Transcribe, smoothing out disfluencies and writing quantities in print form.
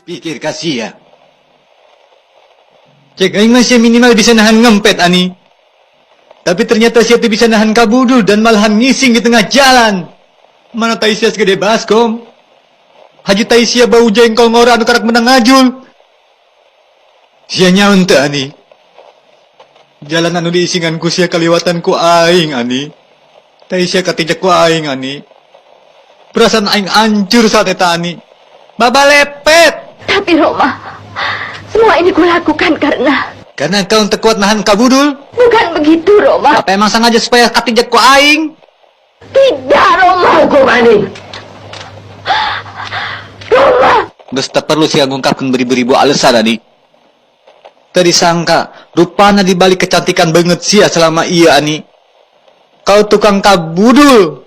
Pikir kasih ya. Cek aing masih minimal bisa nahan ngempet ani. Tapi ternyata siapa bisa nahan kabudul dan malahan ngising di tengah jalan. Mana Taisia segede baskom. Haji Taisia bau jengkol ngora anu karak menang ngajul. Sia nyaun teu ani. Jalan anu diisingan ku sia kaliwatan ku aing ani. Taisia katijak ku aing ani. Perasaan aing hancur saat eta ani. Baba lepet. Tapi Roma, semua ini kulakukan karena kau tak kuat nahan kabudul. bukan begitu, Roma. Apa emang sengaja supaya katijak ku aing? Tidak, Roma. Hukuman Roma. Geus teu perlu sia ngungkapkeun beribu-ribu alasan ani. Teu disangka rupana dibalik kecantikan banget sia selama iya ani. Kau tukang kabudul.